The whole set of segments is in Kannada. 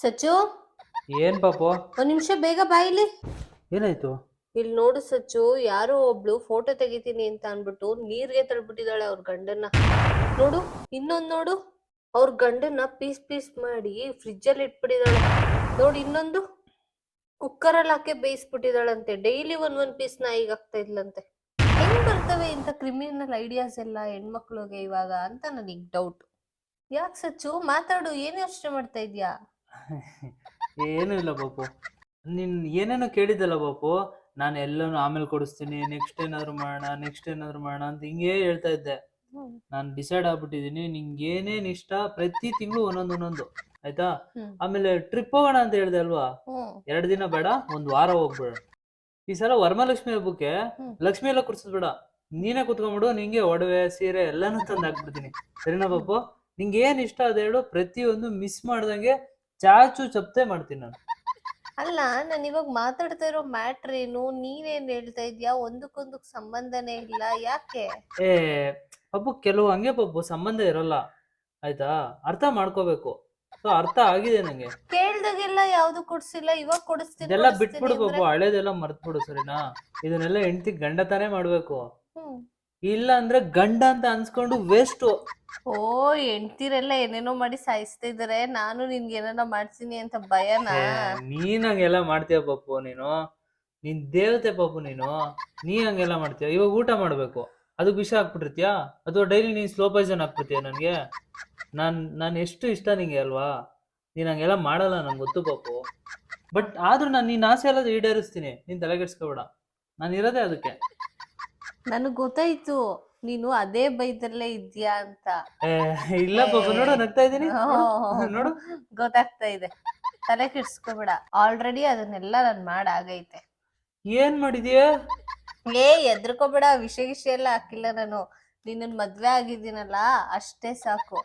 ಸಚ್ಚು, ಏನ್ ಪಾಪು? ಒಂದ್ ನಿಮಿಷ ಬೇಗ ಬಾ ಇಲ್ಲಿ. ಏನಾಯ್ತು? ಇಲ್ಲಿ ನೋಡು ಸಚ್ಚು, ಯಾರೋ ಒಬ್ಳು ಫೋಟೋ ತೆಗಿತೀನಿ ಅಂತ ಅನ್ಬಿಟ್ಟು ನೀರ್ಗೆ ತಳ್ಬಿಟ್ಟಿದ್ದಾಳೆ ಅವ್ರ ಗಂಡನ್ನ. ನೋಡು, ಇನ್ನೊಂದ್ ನೋಡು, ಅವ್ರ ಗಂಡನ್ನ ಪೀಸ್ ಪೀಸ್ ಮಾಡಿ ಫ್ರಿಜ್ ಅಲ್ಲಿ ಇಟ್ಬಿಟ್ಟಿದ್ದಾಳೆ. ನೋಡು ಇನ್ನೊಂದು, ಕುಕ್ಕರ್ ಅಲ್ಲಿ ಹಾಕಿ ಬೇಯಿಸ್ಬಿಟ್ಟಿದಾಳಂತೆ. ಡೈಲಿ ಒಂದ್ ಪೀಸ್ ನಾಯಿಗೆ ಆಗ್ತಾ ಇದ್ಲಂತೆ. ಹೆಂಗ್ ಬರ್ತವೆ ಇಂಥ ಕ್ರಿಮಿನಲ್ ಐಡಿಯಾಸ್ ಎಲ್ಲ ಹೆಣ್ಮಕ್ಳಿಗೆ ಇವಾಗ ಅಂತ ನನಗ್ ಡೌಟ್. ಯಾಕೆ ಸಚ್ಚು, ಮಾತಾಡು, ಏನ್ ಯೋಚನೆ ಮಾಡ್ತಾ ಇದ್ಯಾ? ಏನು ಇಲ್ಲ ಬಾಪು. ನೀನ್ ಏನೇನೋ ಕೇಳಿದ್ದಲ್ಲ ಬಾಪು. ನಾನು ಎಲ್ಲಾನು ಆಮೇಲೆ ಕೊಡಿಸ್ತೀನಿ, ನೆಕ್ಸ್ಟ್ ಏನಾದ್ರು ಮಾಡೋಣ ಅಂತ ಹಿಂಗೇ ಹೇಳ್ತಾ ಇದ್ದೆ. ನಾನು ಡಿಸೈಡ್ ಆಗ್ಬಿಟ್ಟಿದೀನಿ, ನಿಂಗೆ ಏನೇನ್ ಇಷ್ಟ ಪ್ರತಿ ತಿಂಗಳು ಒಂದೊಂದು ಆಯ್ತಾ? ಆಮೇಲೆ ಟ್ರಿಪ್ ಹೋಗೋಣ ಅಂತ ಹೇಳ್ದೆ ಅಲ್ವಾ? 2 ದಿನ ಬೇಡ, 1 ವಾರ ಹೋಗ್ಬೇಡ. ಈ ಸಲ ವರಮಹಾಲಕ್ಷ್ಮಿ ಹಬ್ಬಕ್ಕೆ ಲಕ್ಷ್ಮಿ ಎಲ್ಲ ಕುಡ್ಸದ್ಬೇಡ, ನೀನೇ ಕುತ್ಕೊಂಡ್ಬಿಡು. ನಿಂಗೆ ಒಡವೆ ಸೀರೆ ಎಲ್ಲಾನು ತಂದು ಹಾಕ್ಬಿಡ್ತೀನಿ, ಸರಿನಾ ಬಾಪು? ನಿಂಗೆ ಏನ್ ಇಷ್ಟ ಅದ ಹೇಳು, ಪ್ರತಿಯೊಂದು ಮಿಸ್ ಮಾಡ್ದಂಗೆ ಚಾಚು ಚಪ್ತೆ ಮಾಡ್ತೀನಿ ನಾನು. ಅಲ್ಲ, ನಾನು ಇವಾಗ ಮಾತಾಡ್ತಾ ಇರೋ ಮ್ಯಾಟ್ರ್ ಏನು, ನೀನೇನ್ ಹೇಳ್ತಾ ಇದ್ಯಾ? ಒಂದಕ್ಕೊಂದಕ್ ಸಂಬಂಧನೇ ಇಲ್ಲ, ಯಾಕೆ? ಏ ಪಪ್ಪು, ಕೆಲವು ಹಂಗೆ ಪಪ್ಪು, ಸಂಬಂಧ ಇರಲ್ಲ ಆಯ್ತಾ? ಅರ್ಥ ಮಾಡ್ಕೋಬೇಕು. ಸೊ ಅರ್ಥ ಆಗಿದೆ ನಂಗೆ. ಕೇಳ್ದಾಗೆಲ್ಲ ಯಾವ್ದು ಕೊಡ್ಸಿಲ್ಲ, ಇವಾಗ ಕೊಡಿಸ್ತೀನಿ ಇದೆಲ್ಲ ಬಿಟ್ಬಿಡು ಅಂದ್ರೆ? ಪಪ್ಪು, ಹಳೇದೆಲ್ಲ ಮರ್ತ್ಬಿಡು, ಸರಿನಾ? ಇದನ್ನೆಲ್ಲ ಹೆಂಡತಿ ಗಂಡ ತಾನೇ ಮಾಡ್ಬೇಕು. ಹ್ಮ್. ಇಲ್ಲ ಅಂದ್ರೆ ಗಂಡ ಅಂತ ಅನ್ಸ್ಕೊಂಡು ವೇಸ್ಟ್. ಓ, ಹೆಂಡ್ತಿರೆಲ್ಲ ಏನೇನೋ ಮಾಡಿ ಸಾಯಿಸ್ತಾ ಇದಾರೆ, ನಾನು ನಿನ್ಗೆ ಏನಾರ ಮಾಡ್ತೀನಿ ಅಂತ ಭಯನಾ? ನೀನ್ ಹಂಗೆಲ್ಲ ಮಾಡ್ತೀಯ ಪಪ್ಪು, ನೀನ್ ದೇವತೆ ಪಪ್ಪು ನೀನು. ನೀ ಹಂಗೆಲ್ಲ ಮಾಡ್ತೀಯ. ಇವಾಗ ಊಟ ಮಾಡ್ಬೇಕು, ಅದಕ್ಕೆ ವಿಷ ಹಾಕ್ಬಿಟ್ಟಿರ್ತೀಯಾ? ಅಥವಾ ಡೈಲಿ ನೀನ್ ಸ್ಲೋ ಪಾಯ್ಸನ್ ಹಾಕ್ಬಿಡ್ತೀಯ ನನ್ಗೆ? ನಾನ್ ಎಷ್ಟು ಇಷ್ಟ ನಿಂಗೆ ಅಲ್ವಾ? ನೀನ್ ಹಂಗೆಲ್ಲ ಮಾಡಲ್ಲ, ನಂಗೆ ಗೊತ್ತು ಪಪ್ಪು. ಬಟ್ ಆದ್ರೂ ನಾನು ನಿನ್ ಆಸೆ ಎಲ್ಲ ಈಡೇರಿಸ್ತೀನಿ, ನೀನ್ ತಲೆಗೆಡ್ಸ್ಕೊಬೇಡ. ನಾನು ಇರೋದೇ ಅದಕ್ಕೆ. ನನಗ್ ಗೊತ್ತಾಯ್ತು, ನೀನು ಅದೇ ಬೈದಲ್ಲೇ ಇದ್ಯಾ ಅಂತ. ಇಲ್ಲ ಪಪ್ಪು, ನೋಡು ನಗ್ತಾ ಇದೀನಿ, ನೋಡು. ಗೊತ್ತಾಗ್ತಾ ಇದೆ, ತಲೆ ಕೆಡ್ಸ್ಕೊಬೇಡ. ಆಲ್ರೆಡಿ ಅದನ್ನೆಲ್ಲ ನಾನ್ ಮಾಡಾಗೈತೆ. ಏನ್ ಮಾಡಿದ್ಯಾ? ಎದ್ರಕೋಬೇಡ, ವಿಷಯ ಎಲ್ಲ ಹಾಕಿಲ್ಲ ನಾನು. ನಿನ್ನ ಮದ್ವೆ ಆಗಿದ್ದೀನಲ್ಲ ಅಷ್ಟೇ ಸಾಕು.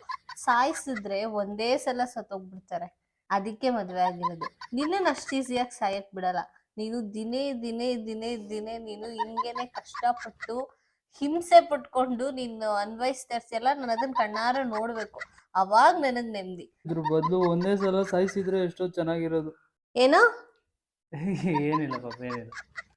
ಸಾಯಿಸಿದ್ರೆ ಒಂದೇ ಸಲ ಸತ್ತೋಗ್ಬಿಡ್ತಾರೆ, ಅದಕ್ಕೆ ಮದ್ವೆ ಆಗಿರೋದು. ನಿನ್ನನ್ ಅಷ್ಟು ಈಸಿಯಾಗಿ ಸಾಯಕ್ ಬಿಡಲ್ಲ. ನೀನು ದಿನೇ ದಿನೇ ದಿನೇ ದಿನೇ ನೀನು ಹಿಂಗೇನೆ ಕಷ್ಟಪಟ್ಟು ಹಿಂಸೆ ಪಟ್ಕೊಂಡು ನೀನು ಅನ್ವಯಿಸ್ತಾ ಇರ್ತೀಯಲ್ಲ, ನಾನು ಅದನ್ನ ಕಣ್ಣಾರ ನೋಡ್ಬೇಕು, ಅವಾಗ ನನಗ್ ನೆಮ್ಮದಿ. ಇದ್ರ ಬದಲು ಒಂದೇ ಸಲ ಸಾಯಿಸಿದ್ರೆ ಎಷ್ಟೋ ಚೆನ್ನಾಗಿರೋದು. ಏನೋ ಏನಿಲ್ಲ ಪಾಪ, ಏನಿಲ್ಲ.